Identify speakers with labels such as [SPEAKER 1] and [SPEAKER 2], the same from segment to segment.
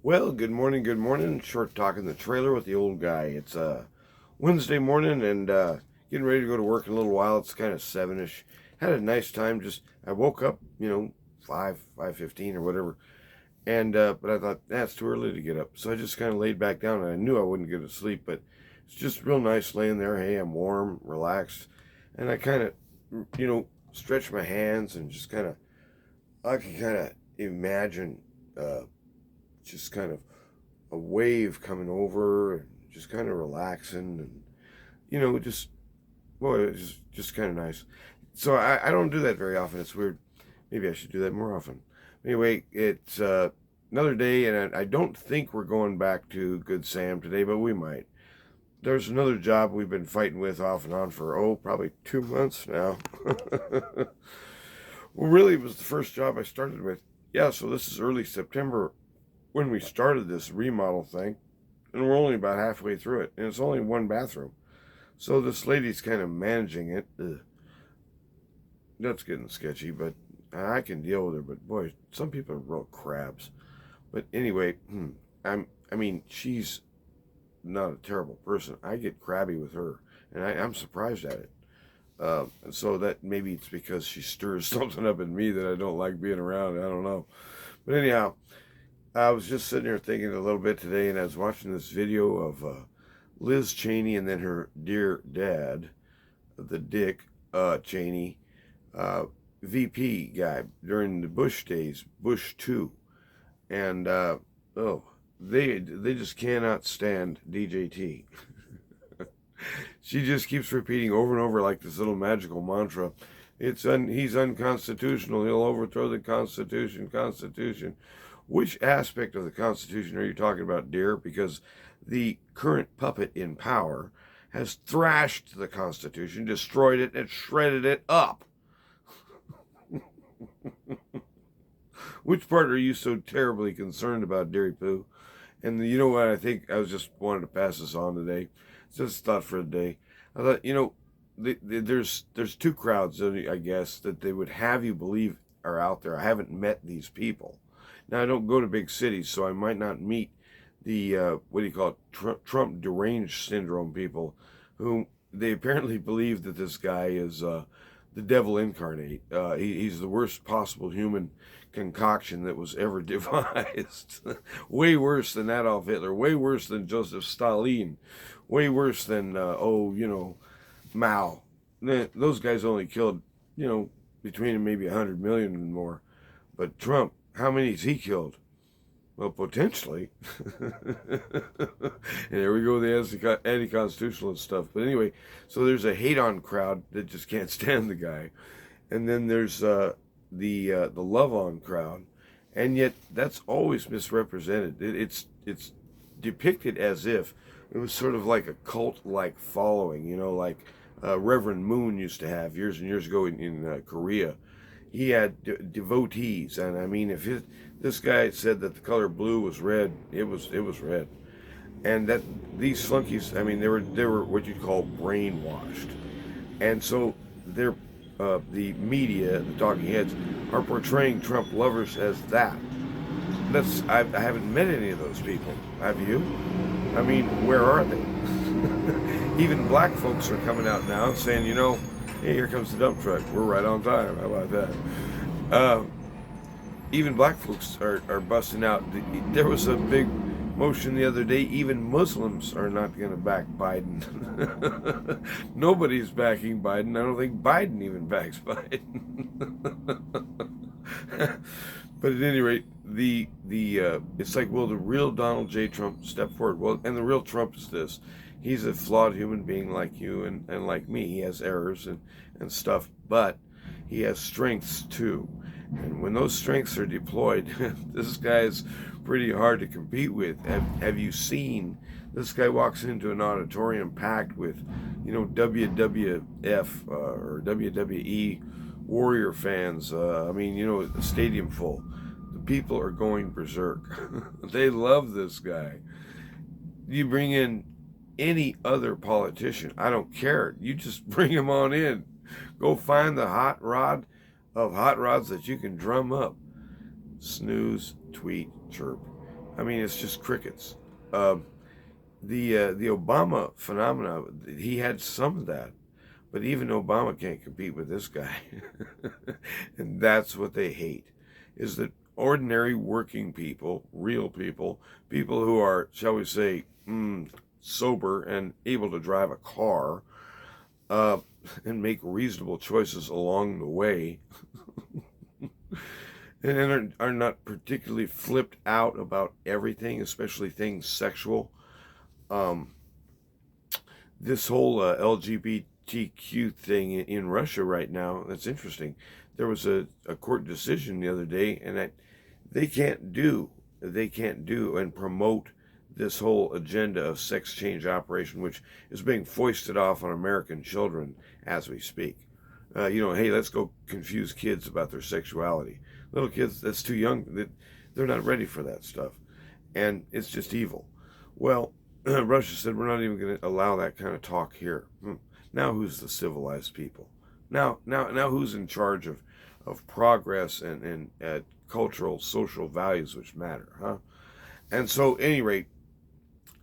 [SPEAKER 1] Well, good morning, good morning. Short talk in the trailer with the old guy. It's Wednesday morning and getting ready to go to work in a little while. It's kind of 7-ish. Had a nice time. I woke up, 5:15 or whatever. And but I thought that's too early to get up. So I just kind of laid back down and I knew I wouldn't get to sleep, but it's just real nice laying there. Hey, I'm warm, relaxed. And I kind of, stretch my hands and just I can kind of imagine just kind of a wave coming over and just kind of relaxing and just boy, it's just kind of nice. So I don't do that very often. It's weird. Maybe I should do that more often. Anyway, it's another day, and I don't think we're going back to Good Sam today, but we might. There's another job we've been fighting with off and on for probably 2 months now. Well, really, it was the first job I started with. Yeah, so this is early September when we started this remodel thing, and we're only about halfway through it, and it's only one bathroom. So this lady's kind of managing it. That's getting sketchy, but I can deal with her. But boy, some people are real crabs. But anyway, she's not a terrible person. I get crabby with her, and I'm surprised at it. And so that maybe it's because she stirs something up in me that I don't like being around. I don't know. But anyhow, I was just sitting here thinking a little bit today, and I was watching this video of Liz Cheney and then her dear dad, the Dick Cheney, VP guy during the Bush days, Bush 2. And, they just cannot stand D.J.T. She just keeps repeating over and over like this little magical mantra. He's unconstitutional. He'll overthrow the Constitution. Which aspect of the Constitution are you talking about, dear? Because the current puppet in power has thrashed the Constitution, destroyed it, and shredded it up. Which part are you so terribly concerned about, dearie Pooh? And you know what? I think I was just wanted to pass this on today. It's just a thought for a day. I thought, there's two crowds, I guess, that they would have you believe are out there. I haven't met these people. Now, I don't go to big cities, so I might not meet the, Trump deranged syndrome people, who they apparently believe that this guy is the devil incarnate. He's the worst possible human concoction that was ever devised. Way worse than Adolf Hitler, way worse than Joseph Stalin, way worse than, Mao. Those guys only killed, between them maybe 100 million and more. But Trump, how many has he killed? Well, potentially. And there we go, the anti-constitutionalist stuff. But anyway, so there's a hate-on crowd that just can't stand the guy. And then there's the love-on crowd. And yet, that's always misrepresented. It's depicted as if it was sort of like a cult-like following, like Reverend Moon used to have years and years ago in Korea. He had devotees, and I mean, if this guy said that the color blue was red, it was red, and that these flunkies, I mean, they were what you'd call brainwashed, and so they're the media, the talking heads, are portraying Trump lovers as that. I haven't met any of those people. Have you? I mean, where are they? Even black folks are coming out now saying, hey, here comes the dump truck. We're right on time. How about that? Even black folks are busting out. There was a big motion the other day. Even Muslims are not going to back Biden. Nobody's backing Biden. I don't think Biden even backs Biden. But at any rate, it's like, will the real Donald J. Trump step forward? Well, and the real Trump is this. He's a flawed human being like you and like me. He has errors and stuff, but he has strengths too. And when those strengths are deployed, this guy is pretty hard to compete with. Have you seen this guy walks into an auditorium packed with, WWF or WWE Warrior fans? A stadium full. The people are going berserk. They love this guy. You bring in any other politician, I don't care. You just bring him on in. Go find the hot rod of hot rods that you can drum up. Snooze, tweet, chirp. I mean, it's just crickets. Uh, the Obama phenomena, he had some of that, but even Obama can't compete with this guy. And that's what they hate, is that ordinary working people, real people, people who are, shall we say, sober and able to drive a car, uh, and make reasonable choices along the way, and are not particularly flipped out about everything, especially things sexual. Um, this whole LGBTQ thing in Russia right now, that's interesting. There was a court decision the other day, and they can't do and promote this whole agenda of sex change operation, which is being foisted off on American children as we speak. Hey, let's go confuse kids about their sexuality. Little kids, that's too young. They're not ready for that stuff. And it's just evil. Well, Russia said, we're not even going to allow that kind of talk here. Now who's the civilized people? Now who's in charge of progress and cultural, social values which matter, huh? And so, at any rate,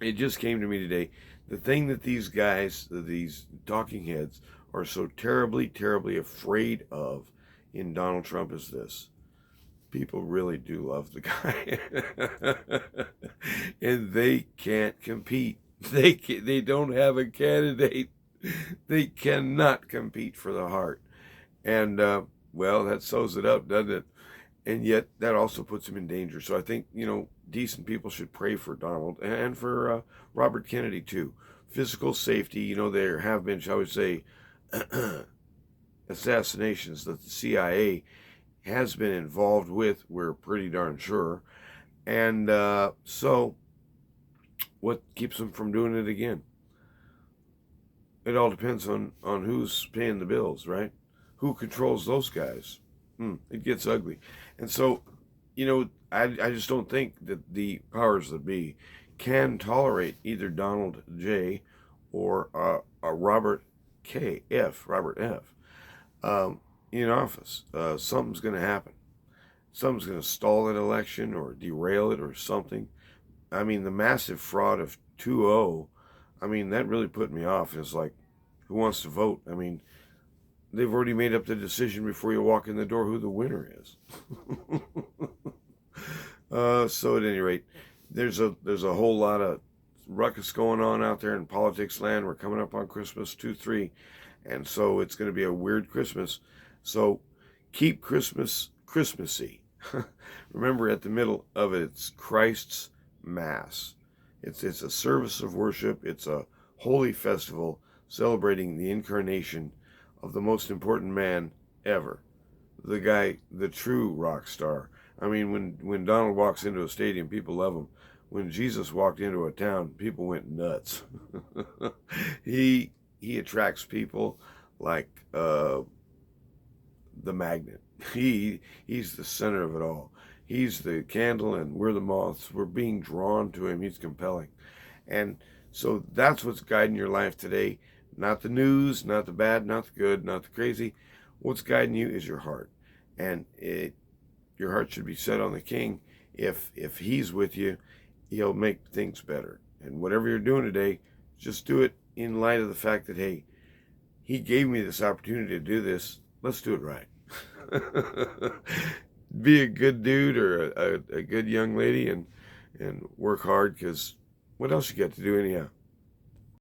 [SPEAKER 1] it just came to me today. The thing that these guys, these talking heads, are so terribly, terribly afraid of in Donald Trump is this. People really do love the guy. And they can't compete. They don't have a candidate. They cannot compete for the heart. And, well, that sews it up, doesn't it? And yet that also puts him in danger. So I think, decent people should pray for Donald and for Robert Kennedy, too. Physical safety, there have been, shall we say, assassinations that the CIA has been involved with, we're pretty darn sure. And so what keeps them from doing it again? It all depends on who's paying the bills, right? Who controls those guys? It gets ugly. And so, I just don't think that the powers that be can tolerate either Donald J. or Robert F. In office. Something's going to happen. Something's going to stall an election or derail it or something. I mean, the massive fraud of 2-0, I mean, that really put me off. It's like, who wants to vote? I mean, they've already made up the decision before you walk in the door who the winner is. So at any rate, there's a whole lot of ruckus going on out there in politics land. We're coming up on Christmas 2-3, and so it's going to be a weird Christmas. So keep Christmas Christmassy. Remember, at the middle of it, it's Christ's Mass. It's a service of worship. It's a holy festival celebrating the incarnation of the most important man ever. The guy, the true rock star. I mean, when Donald walks into a stadium, people love him. When Jesus walked into a town, people went nuts. He attracts people like the magnet. He's the center of it all. He's the candle, and we're the moths. We're being drawn to him. He's compelling. And so that's what's guiding your life today. Not the news, not the bad, not the good, not the crazy. What's guiding you is your heart. And your heart should be set on the King. If he's with you, he'll make things better. And whatever you're doing today, just do it in light of the fact that, hey, he gave me this opportunity to do this. Let's do it right. Be a good dude or a good young lady and work hard, because what else you got to do anyhow?